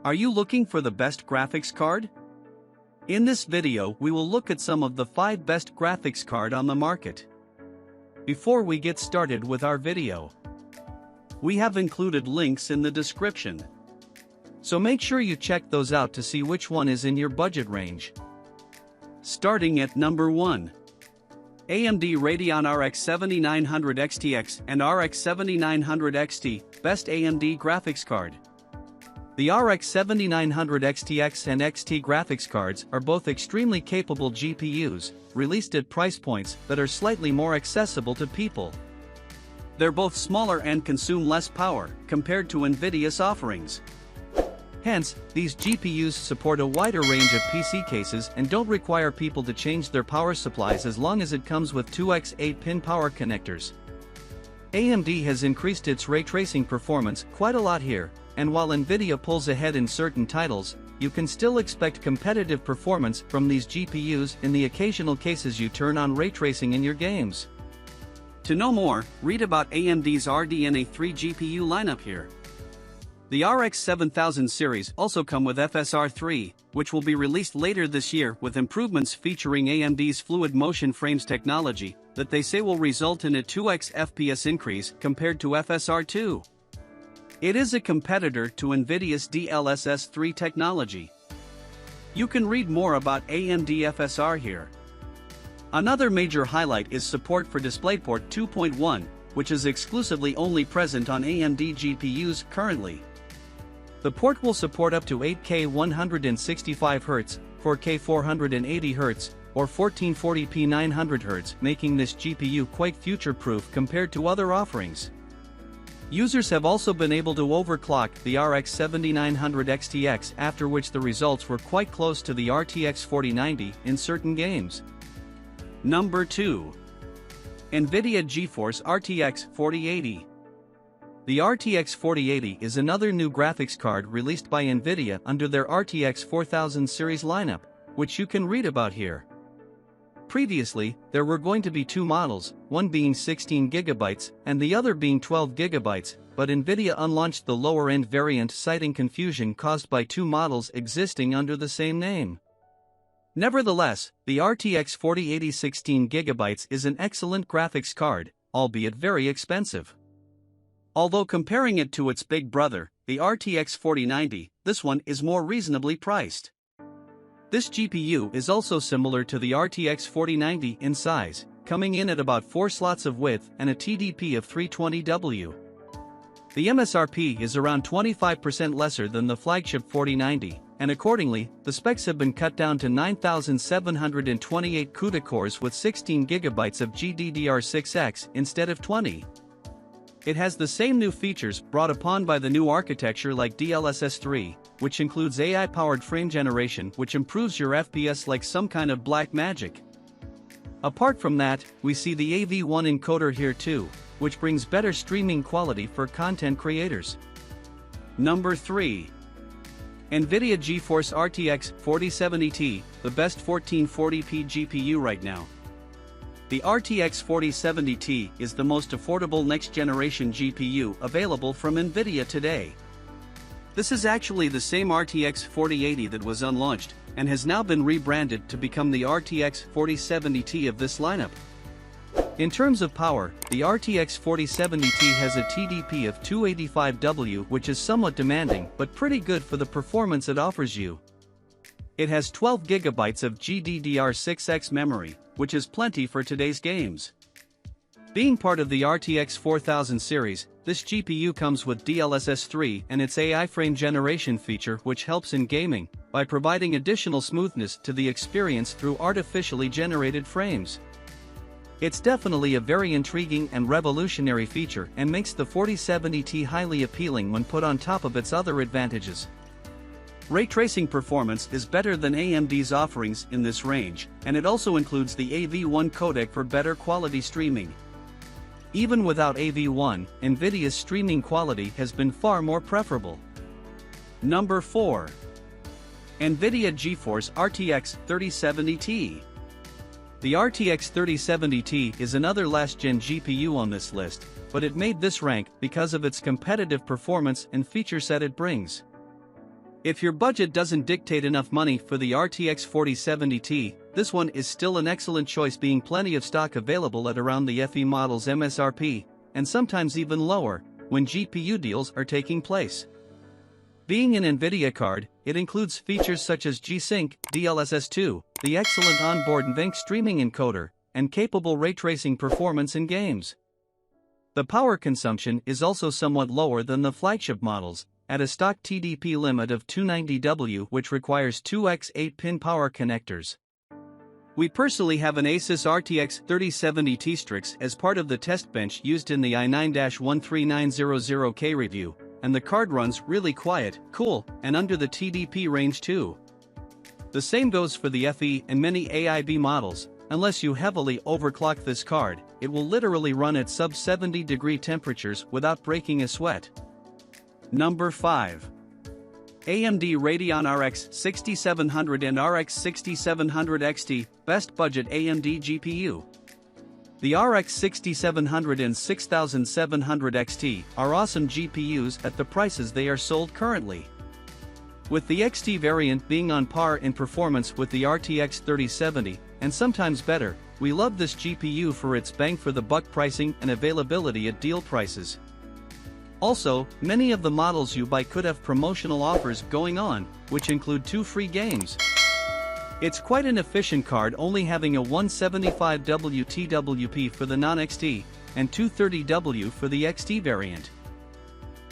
Are you looking for the best graphics card? In this video we will look at some of the 5 best graphics card on the market. Before we get started with our video, we have included links in the description. So make sure you check those out to see which one is in your budget range. Starting at number 1. AMD Radeon RX 7900 XTX and RX 7900 XT, best AMD graphics card. The RX 7900 XTX and XT graphics cards are both extremely capable GPUs, released at price points that are slightly more accessible to people. They're both smaller and consume less power compared to NVIDIA's offerings. Hence, these GPUs support a wider range of PC cases and don't require people to change their power supplies as long as it comes with 2x 8-pin power connectors. AMD has increased its ray tracing performance quite a lot here, and while NVIDIA pulls ahead in certain titles, you can still expect competitive performance from these GPUs in the occasional cases you turn on ray tracing in your games. To know more, read about AMD's RDNA 3 GPU lineup here. The RX 7000 series also come with FSR 3, which will be released later this year with improvements featuring AMD's fluid motion frames technology that they say will result in a 2x FPS increase compared to FSR 2. It is a competitor to NVIDIA's DLSS 3 technology. You can read more about AMD FSR here. Another major highlight is support for DisplayPort 2.1, which is exclusively only present on AMD GPUs currently. The port will support up to 8K 165Hz, 4K 480Hz, or 1440p 900Hz, making this GPU quite future-proof compared to other offerings. Users have also been able to overclock the RX 7900 XTX, after which the results were quite close to the RTX 4090 in certain games. Number 2. NVIDIA GeForce RTX 4080. The RTX 4080 is another new graphics card released by NVIDIA under their RTX 4000 series lineup, which you can read about here. Previously, there were going to be 2 models, one being 16GB and the other being 12GB, but NVIDIA unlaunched the lower-end variant, citing confusion caused by 2 models existing under the same name. Nevertheless, the RTX 4080 16GB is an excellent graphics card, albeit very expensive. Although comparing it to its big brother, the RTX 4090, this one is more reasonably priced. This GPU is also similar to the RTX 4090 in size, coming in at about 4 slots of width and a TDP of 320W. The MSRP is around 25% lesser than the flagship 4090, and accordingly, the specs have been cut down to 9,728 CUDA cores with 16GB of GDDR6X instead of 20. It has the same new features brought upon by the new architecture like DLSS 3, which includes AI-powered frame generation which improves your FPS like some kind of black magic. Apart from that, we see the AV1 encoder here too, which brings better streaming quality for content creators. Number 3. NVIDIA GeForce RTX 4070 Ti, the best 1440p GPU right now. The RTX 4070 Ti is the most affordable next-generation GPU available from NVIDIA today. This is actually the same RTX 4080 that was unlaunched, and has now been rebranded to become the RTX 4070 Ti of this lineup. In terms of power, the RTX 4070 Ti has a TDP of 285W, which is somewhat demanding but pretty good for the performance it offers you. It has 12GB of GDDR6X memory, which is plenty for today's games. Being part of the RTX 4000 series, this GPU comes with DLSS 3 and its AI frame generation feature, which helps in gaming by providing additional smoothness to the experience through artificially generated frames. It's definitely a very intriguing and revolutionary feature and makes the 4070 Ti highly appealing when put on top of its other advantages. Ray tracing performance is better than AMD's offerings in this range, and it also includes the AV1 codec for better quality streaming. Even without AV1, NVIDIA's streaming quality has been far more preferable. Number 4. NVIDIA GeForce RTX 3070 Ti. The RTX 3070 Ti is another last-gen GPU on this list, but it made this rank because of its competitive performance and feature set it brings. If your budget doesn't dictate enough money for the RTX 4070 Ti, this one is still an excellent choice, being plenty of stock available at around the FE model's MSRP, and sometimes even lower, when GPU deals are taking place. Being an NVIDIA card, it includes features such as G-Sync, DLSS2, the excellent onboard NVENC streaming encoder, and capable ray tracing performance in games. The power consumption is also somewhat lower than the flagship models, at a stock TDP limit of 290W, which requires two 8-pin power connectors. We personally have an Asus RTX 3070 Ti Strix as part of the test bench used in the i9-13900K review, and the card runs really quiet, cool, and under the TDP range too. The same goes for the FE and many AIB models. Unless you heavily overclock this card, it will literally run at sub-70-degree temperatures without breaking a sweat. Number 5. AMD Radeon RX 6700 and RX 6700 XT, best budget AMD GPU. The RX 6700 and 6700 XT are awesome GPUs at the prices they are sold currently. With the XT variant being on par in performance with the RTX 3070, and sometimes better, we love this GPU for its bang-for-the-buck pricing and availability at deal prices. Also, many of the models you buy could have promotional offers going on, which include 2 free games. It's quite an efficient card, only having a 175W TWP for the non-XT, and 230W for the XT variant.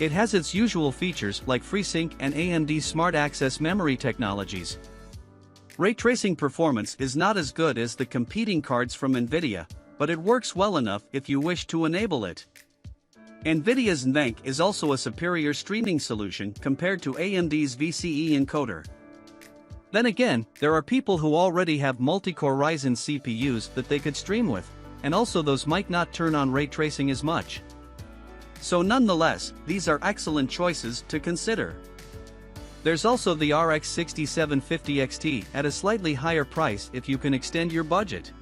It has its usual features like FreeSync and AMD Smart Access memory technologies. Ray tracing performance is not as good as the competing cards from NVIDIA, but it works well enough if you wish to enable it. NVIDIA's NVENC is also a superior streaming solution compared to AMD's VCE encoder. Then again, there are people who already have multi-core Ryzen CPUs that they could stream with, and also those might not turn on ray tracing as much. So nonetheless, these are excellent choices to consider. There's also the RX 6750 XT at a slightly higher price if you can extend your budget.